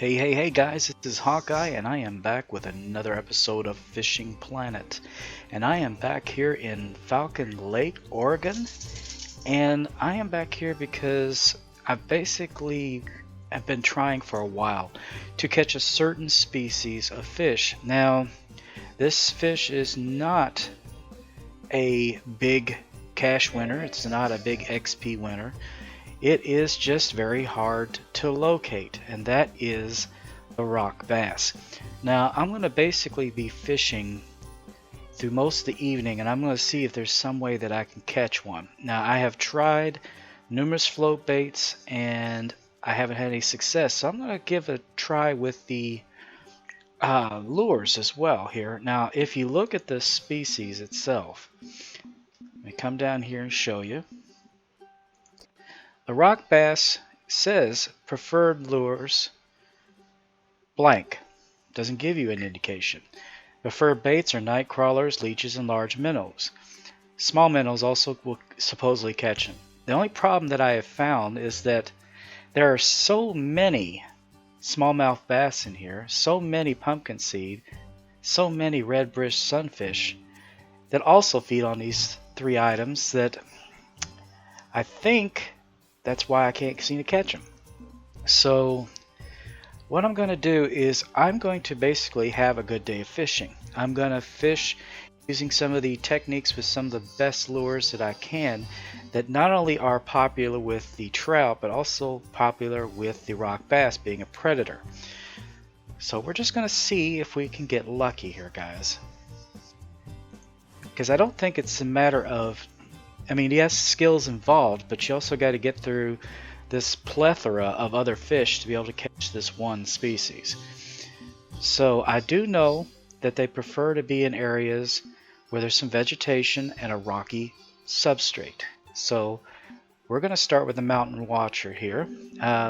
Hey guys, this is Hawkeye and I am back with another episode of Fishing Planet. And I am back here in Falcon Lake, Oregon. And I am back here because I've been trying for a while to catch a certain species of fish. Now, this fish is not a big cash winner, it's not a big XP winner. It is just very hard to locate, and that is the rock bass. Now I'm going to basically be fishing through most of the evening, and I'm going to see if there's some way that I can catch one. Now I have tried numerous float baits and I haven't had any success, so I'm going to give a try with the lures as well here. Now if you look at the species itself, let me come down here and show you. The rock bass says preferred lures blank. Doesn't give you an indication. Preferred baits are night crawlers, leeches, and large minnows. Small minnows also will supposedly catch them. The only problem that I have found is that there are so many smallmouth bass in here, so many pumpkin seed, so many red brished sunfish that also feed on these three items that I think that's why I can't seem to catch them. So what I'm going to do is I'm going to basically have a good day of fishing. I'm going to fish using some of the techniques with some of the best lures that I can that not only are popular with the trout but also popular with the rock bass, being a predator. So we're just going to see if we can get lucky here, guys. Because I don't think it's a matter of, I mean, yes, skills involved, but you also got to get through this plethora of other fish to be able to catch this one species. So I do know that they prefer to be in areas where there's some vegetation and a rocky substrate. So we're going to start with the Mountain Watcher here,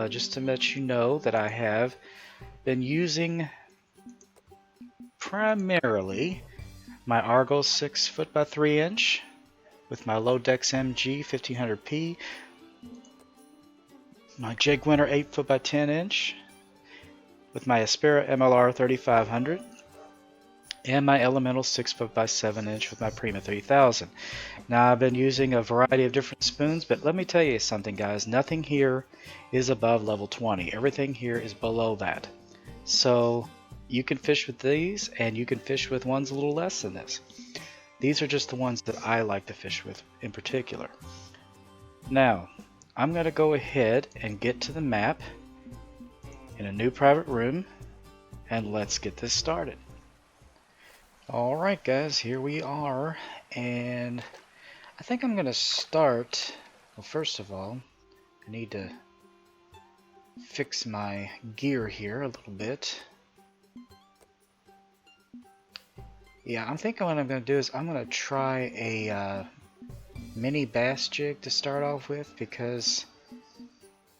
just to let you know that I have been using primarily my Argos 6 foot by 3 inch with my Lodex MG 1500p, my Jig Winter 8 foot by 10 inch with my Aspera MLR 3500, and my Elemental 6 foot by 7 inch with my Prima 3000. Now I've been using a variety of different spoons, but let me tell you something, guys. Nothing here is above level 20. Everything here is below that. So you can fish with these and you can fish with ones a little less than this. These are just the ones that I like to fish with in particular. Now, I'm going to go ahead and get to the map in a new private room, and let's get this started. Alright guys, here we are, and I think I'm going to start, well, first of all, I need to fix my gear here a little bit. Yeah, I'm thinking what I'm going to do is I'm going to try a mini bass jig to start off with, because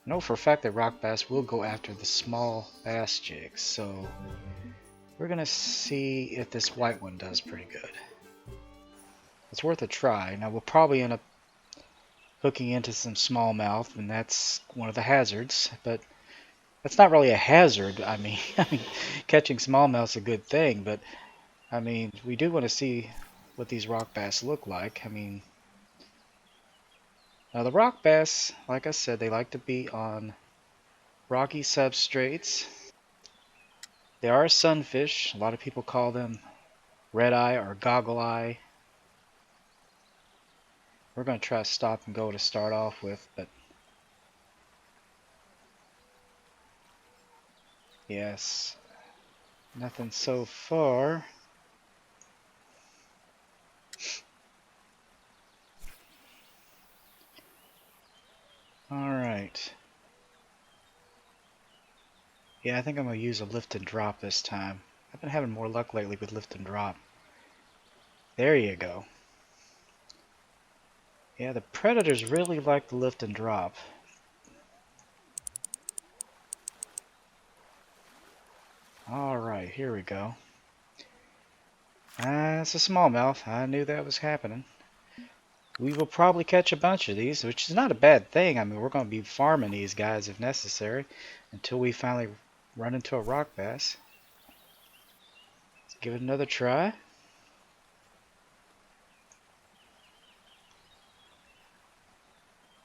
I know for a fact that rock bass will go after the small bass jigs. So we're going to see if this white one does pretty good. It's worth a try. Now we'll probably end up hooking into some smallmouth, and that's one of the hazards, but that's not really a hazard. I mean catching smallmouth's a good thing, but I mean, we do want to see what these rock bass look like. I mean, now the rock bass, like I said, they like to be on rocky substrates. They are sunfish. A lot of people call them red eye or goggle eye. We're going to try stop and go to start off with, but yes, nothing so far. Alright. Yeah, I think I'm going to use a lift and drop this time. I've been having more luck lately with lift and drop. There you go. Yeah, the predators really like the lift and drop. Alright, here we go. It's a smallmouth. I knew that was happening. We will probably catch a bunch of these, which is not a bad thing. I mean, we're going to be farming these guys if necessary until we finally run into a rock bass. Let's give it another try.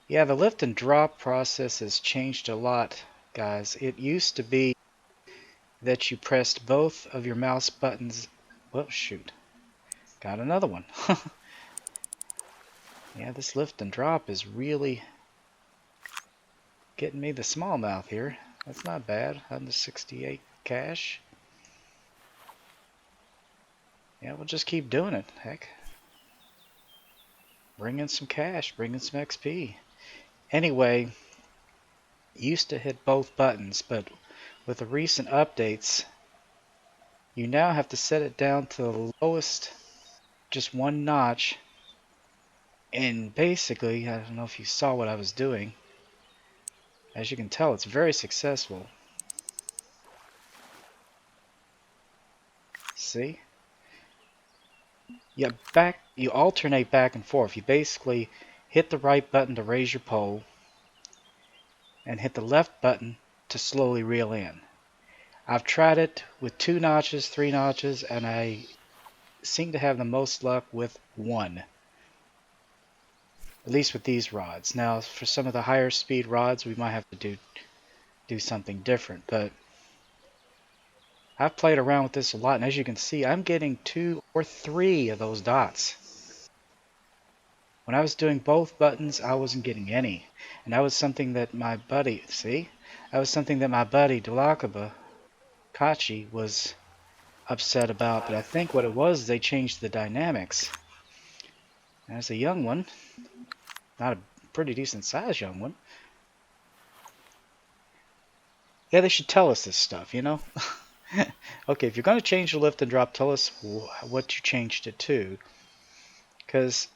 Yeah, the lift and drop process has changed a lot, guys. It used to be that you pressed both of your mouse buttons. Whoops, shoot. Got another one. Yeah, this lift and drop is really getting me the smallmouth here. That's not bad. 168 cash. Yeah, we'll just keep doing it. Heck. Bring in some cash. Bring in some XP. Anyway, used to hit both buttons, but with the recent updates, you now have to set it down to the lowest, just one notch. And basically, I don't know if you saw what I was doing. As you can tell, it's very successful. See? Yeah, you alternate back and forth. You basically hit the right button to raise your pole and hit the left button to slowly reel in. I've tried it with 2 notches, 3 notches, and I seem to have the most luck with 1. At least with these rods. Now, for some of the higher speed rods, we might have to do something different, but I've played around with this a lot, and as you can see, I'm getting 2 or 3 of those dots. When I was doing both buttons, I wasn't getting any. And that was something that my buddy, see? That was something that my buddy, DULAKABA, KACHE'S, was upset about. But I think what it was, they changed the dynamics. As a young one, not a pretty decent sized young one. Yeah, they should tell us this stuff, you know? Okay, if you're going to change the lift and drop, tell us what you changed it to. Because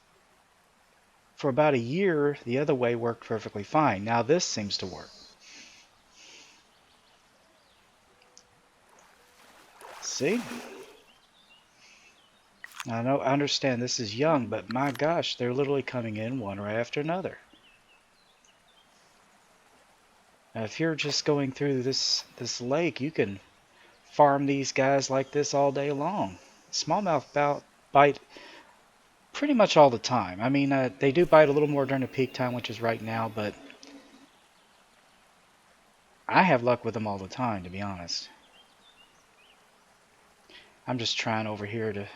for about a year, the other way worked perfectly fine. Now this seems to work. See? I know, I understand this is young, but my gosh, they're literally coming in one right after another. Now, if you're just going through this lake, you can farm these guys like this all day long. Smallmouth bite pretty much all the time. I mean, they do bite a little more during the peak time, which is right now, but I have luck with them all the time, to be honest. I'm just trying over here to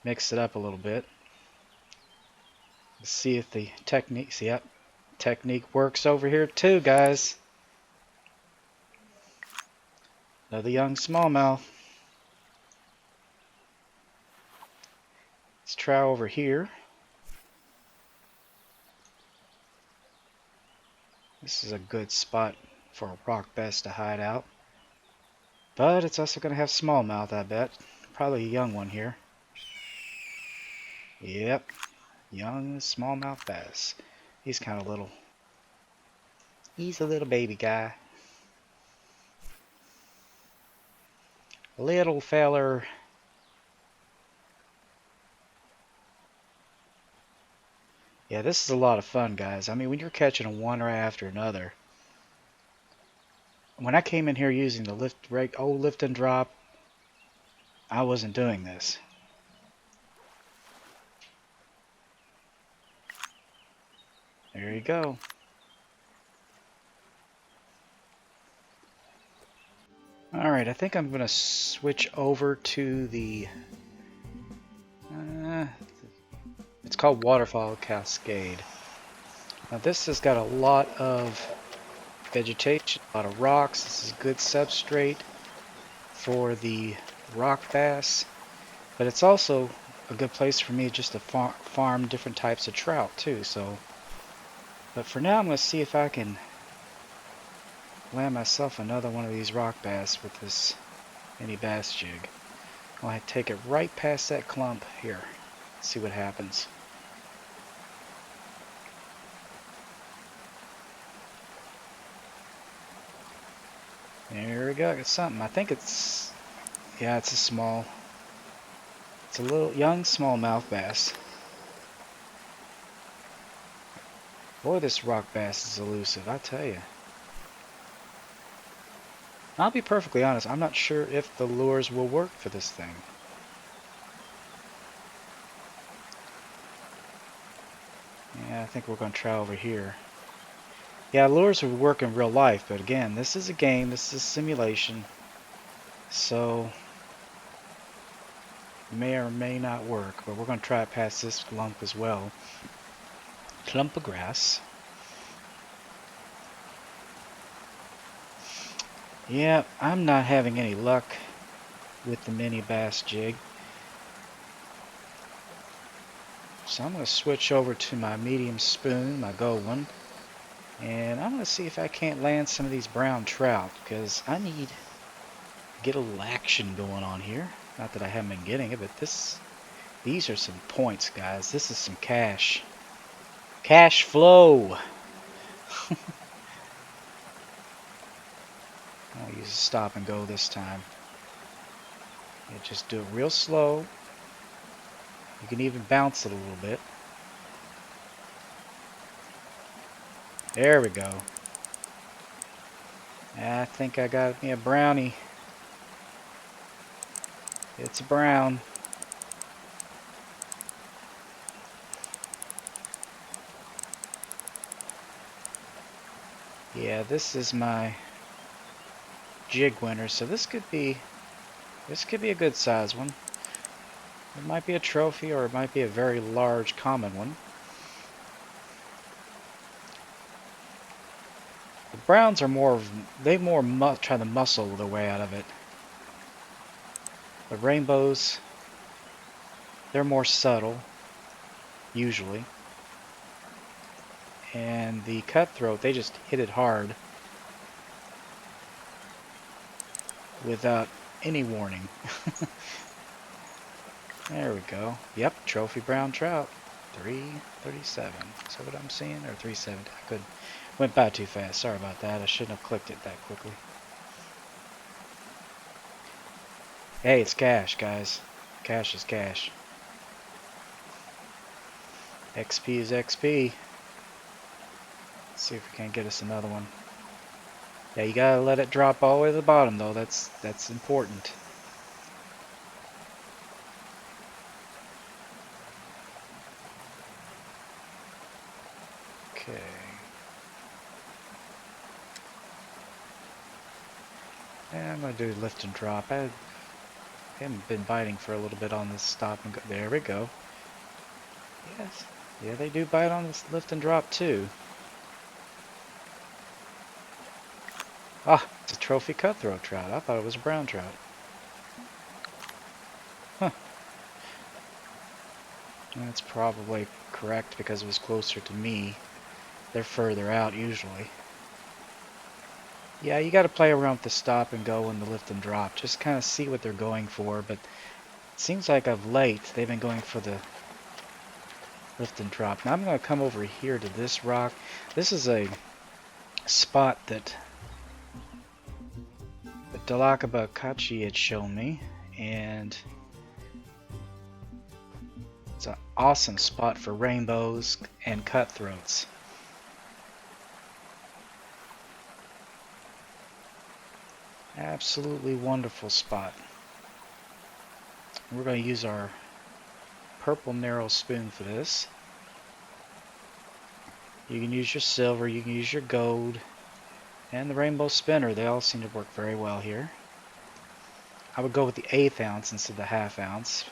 mix it up a little bit. Let's see if the technique, see, yep, technique works over here too, guys. Another young smallmouth. Let's try over here. This is a good spot for a rock bass to hide out. But it's also going to have smallmouth, I bet. Probably a young one here. Yep. Young smallmouth bass. He's kind of little. He's a little baby guy. Little feller. Yeah, this is a lot of fun, guys. I mean, when you're catching one right after another. When I came in here using the old lift and drop, I wasn't doing this. There you go. Alright, I think I'm going to switch over to the It's called Waterfall Cascade. Now this has got a lot of vegetation, a lot of rocks. This is good substrate for the rock bass, but it's also a good place for me just to farm different types of trout too. So, but for now I'm going to see if I can land myself another one of these rock bass with this mini bass jig. I'll take it right past that clump here. See what happens. There we go. I got something. I think it's, yeah, it's a small. It's a little young smallmouth bass. Boy, this rock bass is elusive, I tell you. I'll be perfectly honest, I'm not sure if the lures will work for this thing. Yeah, I think we're going to try over here. Yeah, lures would work in real life, but again, this is a game, this is simulation. So, may or may not work, but we're going to try it past this lump as well. Clump of grass. Yeah, I'm not having any luck with the mini bass jig. So I'm going to switch over to my medium spoon, my gold one. And I'm going to see if I can't land some of these brown trout, because I need to get a little action going on here. Not that I haven't been getting it, but these are some points, guys. This is some cash. Cash flow! I'll use a stop and go this time. Yeah, just do it real slow. You can even bounce it a little bit. There we go. I think I got me a brownie. It's a brown. Yeah, this is my jig winner, so this could be a good size one. It might be a trophy, or it might be a very large common one. The browns are they try to muscle their way out of it. The rainbows, they're more subtle, usually. And the cutthroat, they just hit it hard without any warning. There we go. Yep, Trophy Brown Trout. 337. Is that what I'm seeing? Or 370? Went by too fast. Sorry about that. I shouldn't have clicked it that quickly. Hey, it's cash, guys. Cash is cash. XP is XP. Let's see if we can't get us another one. Yeah, you gotta let it drop all the way to the bottom, though. That's important. Okay. Yeah, I'm gonna do lift and drop. I haven't been biting for a little bit on this stop and go. There we go. Yes. Yeah, they do bite on this lift and drop too. Ah, it's a Trophy Cutthroat Trout. I thought it was a brown trout. Huh. That's probably correct because it was closer to me. They're further out usually. Yeah, you got to play around with the stop and go and the lift and drop. Just kind of see what they're going for, but it seems like of late they've been going for the lift and drop. Now I'm going to come over here to this rock. This is a spot that the DULAKABA had shown me, and it's an awesome spot for rainbows and cutthroats. Absolutely wonderful spot. We're going to use our purple narrow spoon for this. You can use your silver, you can use your gold, and the rainbow spinner. They all seem to work very well here. I would go with the 1/8 ounce instead of the 1/2 ounce.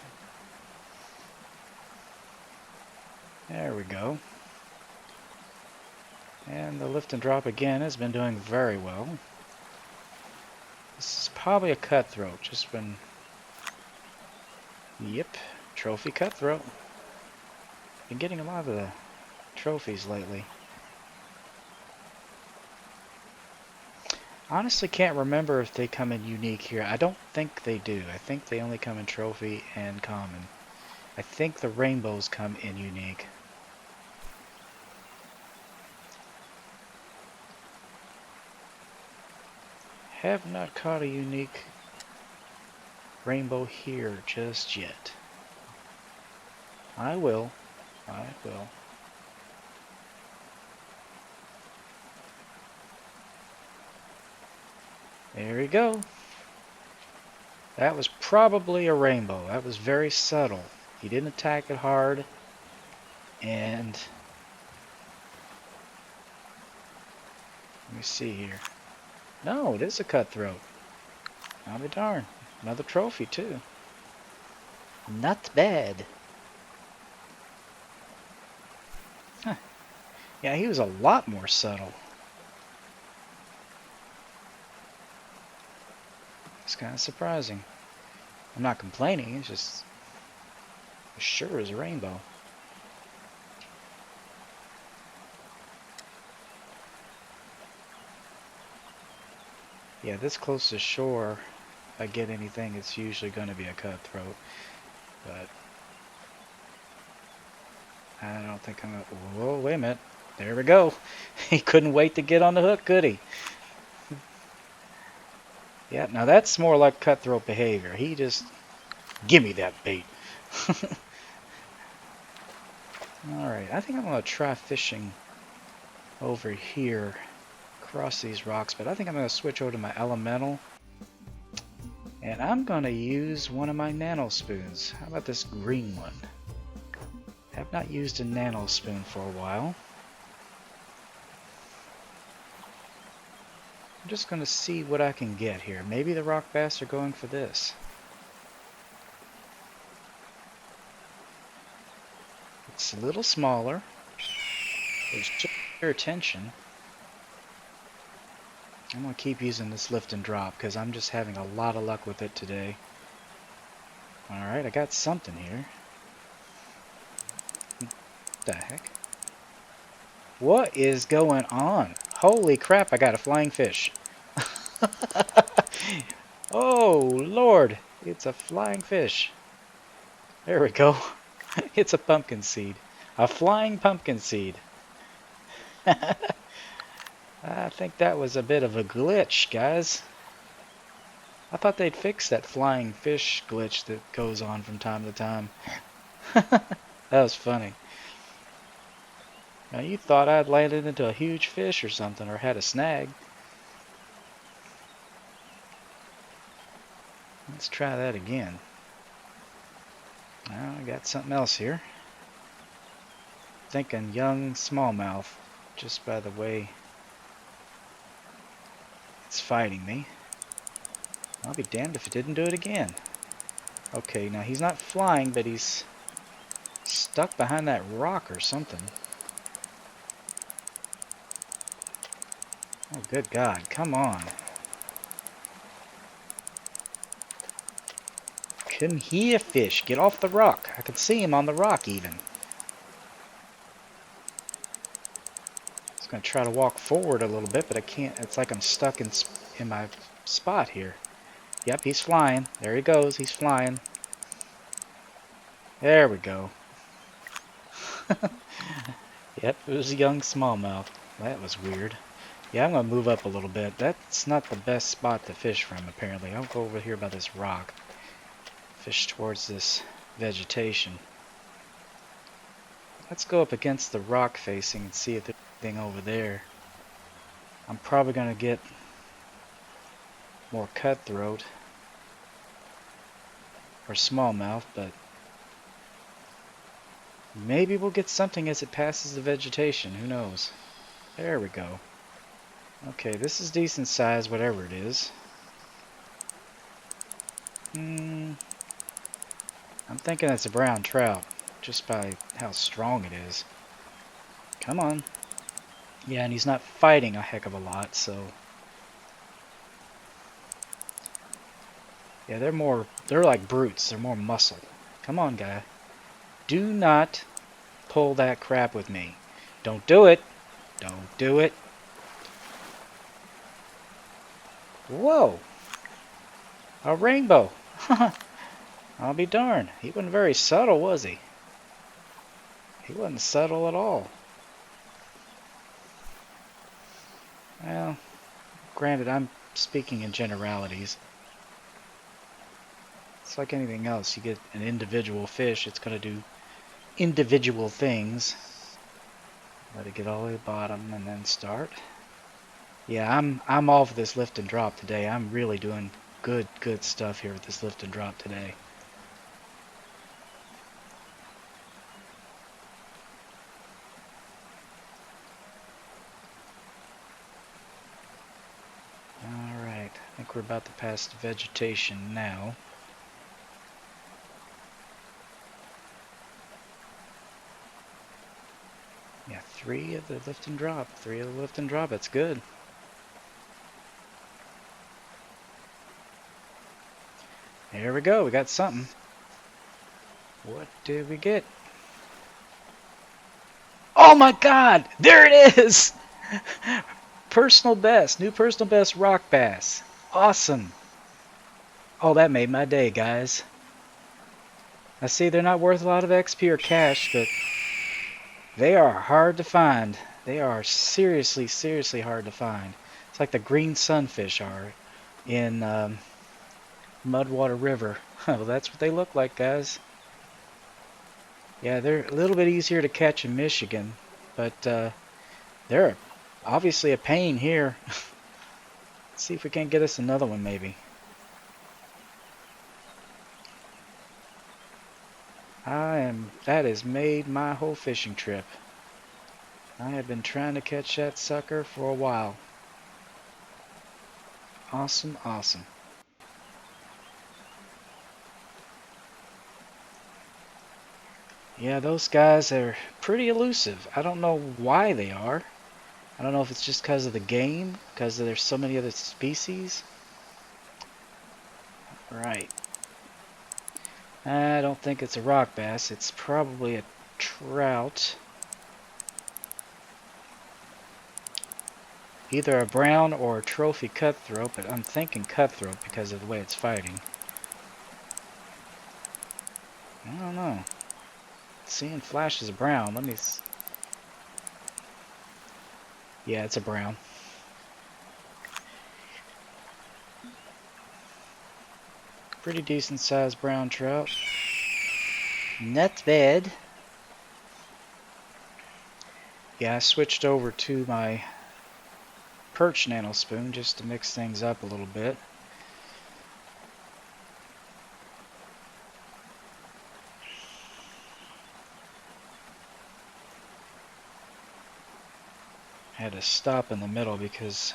There we go. And the lift and drop again has been doing very well. This is probably a cutthroat, just been... Yep, Trophy Cutthroat. Been getting a lot of the trophies lately. Honestly can't remember if they come in unique here. I don't think they do. I think they only come in trophy and common. I think the rainbows come in unique. Have not caught a unique rainbow here just yet. I will. I will. There we go. That was probably a rainbow. That was very subtle. He didn't attack it hard. And let me see here. No, it is a cutthroat. I'll be darned. Another trophy too. Not bad. Huh. Yeah, he was a lot more subtle. It's kind of surprising. I'm not complaining, it's just as sure as a rainbow. Yeah, this close to shore, if I get anything, it's usually going to be a cutthroat. But I don't think I'm going to... Whoa, wait a minute. There we go. He couldn't wait to get on the hook, could he? Yeah, now that's more like cutthroat behavior. He just... Give me that bait. Alright, I think I'm going to try fishing over here across these rocks, but I think I'm going to switch over to my elemental. And I'm going to use one of my nano spoons. How about this green one? Have not used a nano spoon for a while. I'm just going to see what I can get here. Maybe the rock bass are going for this. It's a little smaller. There's just your attention. I'm going to keep using this lift and drop because I'm just having a lot of luck with it today. Alright, I got something here. What the heck? What is going on? Holy crap, I got a flying fish. Oh, Lord. It's a flying fish. There we go. It's a pumpkin seed. A flying pumpkin seed. I think that was a bit of a glitch, guys. I thought they'd fix that flying fish glitch that goes on from time to time. That was funny. Now you thought I'd landed into a huge fish or something, or had a snag. Let's try that again. Now I got something else here. Thinking young smallmouth, just by the way it's fighting me. I'll be damned if it didn't do it again. Okay, now he's not flying, but he's stuck behind that rock or something. Oh, good God, come on. Couldn't hear fish. Get off the rock. I can see him on the rock even. I was going to try to walk forward a little bit, but I can't. It's like I'm stuck in my spot here. Yep, he's flying. There he goes. He's flying. There we go. Yep, it was a young smallmouth. That was weird. Yeah, I'm going to move up a little bit. That's not the best spot to fish from, apparently. I'll go over here by this rock. Fish towards this vegetation. Let's go up against the rock facing and see if there's anything over there. I'm probably going to get more cutthroat or smallmouth, but maybe we'll get something as it passes the vegetation. Who knows? There we go. Okay, this is decent size, whatever it is. I'm thinking it's a brown trout. just by how strong it is. Come on. Yeah, and he's not fighting a heck of a lot, so... Yeah, they're like brutes. They're more muscle. Come on, guy. Do not pull that crap with me. Don't do it. Don't do it. Whoa. A rainbow. I'll be darned. He wasn't very subtle, was he? He wasn't subtle at all. Well, granted, I'm speaking in generalities. It's like anything else. You get an individual fish, it's going to do individual things. Let it get all the way to the bottom and then start. Yeah, I'm all for this lift and drop today. I'm really doing good stuff here with this lift and drop today. Alright, I think we're about to pass the vegetation now. Yeah, 3 of the lift and drop. 3 of the lift and drop. That's good. There we go. We got something. What did we get? Oh my God! There it is! Personal best. New personal best rock bass. Awesome. Oh, that made my day, guys. I see they're not worth a lot of XP or cash, but they are hard to find. They are seriously hard to find. It's like the green sunfish are in Mudwater River. Well, that's what they look like, guys. Yeah, they're a little bit easier to catch in Michigan, but they're obviously a pain here. Let's see if we can't get us another one, maybe. That has made my whole fishing trip. I have been trying to catch that sucker for a while. Awesome, awesome. Yeah, those guys are pretty elusive. I don't know why they are. I don't know if it's just because of the game, because there's so many other species. Right. I don't think it's a rock bass. It's probably a trout. Either a brown or a trophy cutthroat, but I'm thinking cutthroat because of the way it's fighting. I don't know. Seeing flashes of brown. Let me... Yeah, it's a brown. Pretty decent sized brown trout. Not bad. Yeah, I switched over to my perch nano spoon just to mix things up a little bit. I had to stop in the middle because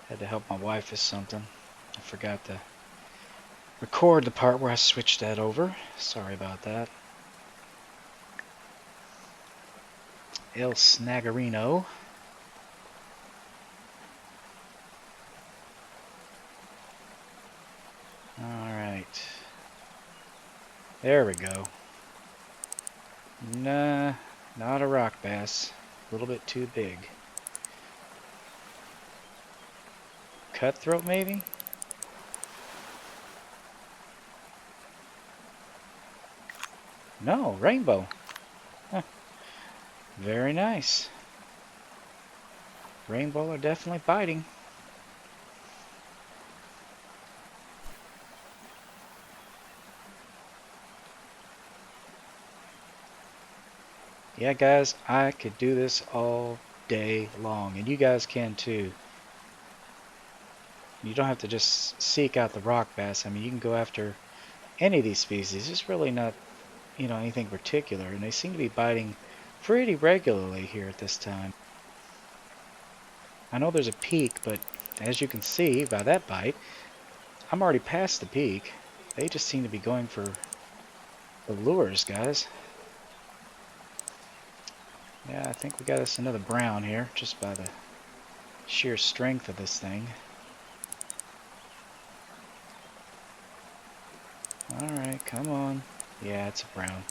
I had to help my wife with something. I forgot to record the part where I switched that over. Sorry about that. El Snaggerino. Alright. There we go. Nah, not a rock bass. A little bit too big. Cutthroat, maybe? No, rainbow. Huh. Very nice. Rainbow are definitely biting. Yeah, guys, I could do this all day long, and you guys can too. You don't have to just seek out the rock bass. I mean, you can go after any of these species. It's really not, anything particular, and they seem to be biting pretty regularly here at this time. I know there's a peak, but as you can see by that bite, I'm already past the peak. They just seem to be going for the lures, guys. Yeah, I think we got us another brown here, just by the sheer strength of this thing. Alright, come on. Yeah, it's a brown.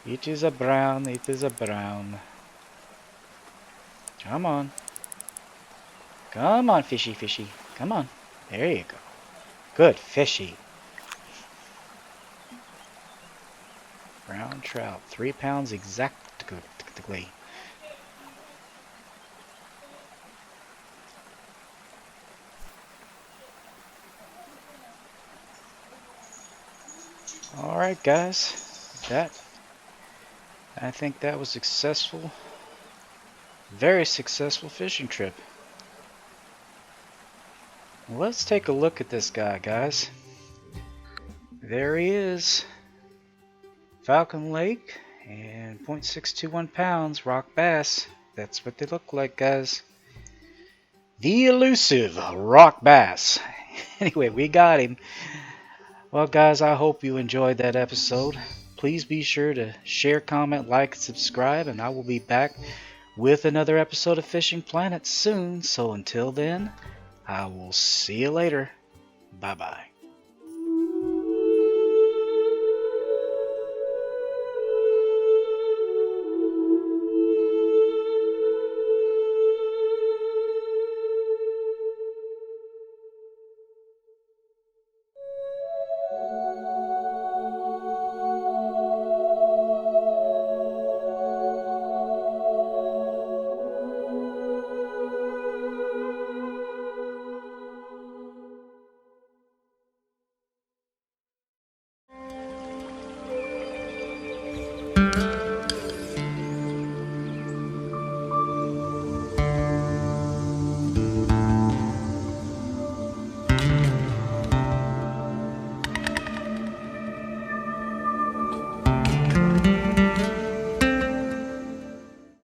It is a brown, it is a brown. Come on. Come on, fishy, fishy. Come on. There you go. Good fishy. Brown trout. 3 pounds exactly. Alright guys. I think that was successful. Very successful fishing trip. Let's take a look at this guy, guys. There he is. Falcon Lake and 0.621 pounds rock bass. That's what they look like, guys. The elusive rock bass. Anyway, we got him. Well, guys, I hope you enjoyed that episode. Please be sure to share, comment, like, subscribe, and I will be back with another episode of Fishing Planet soon. So until then, I will see you later. Bye-bye.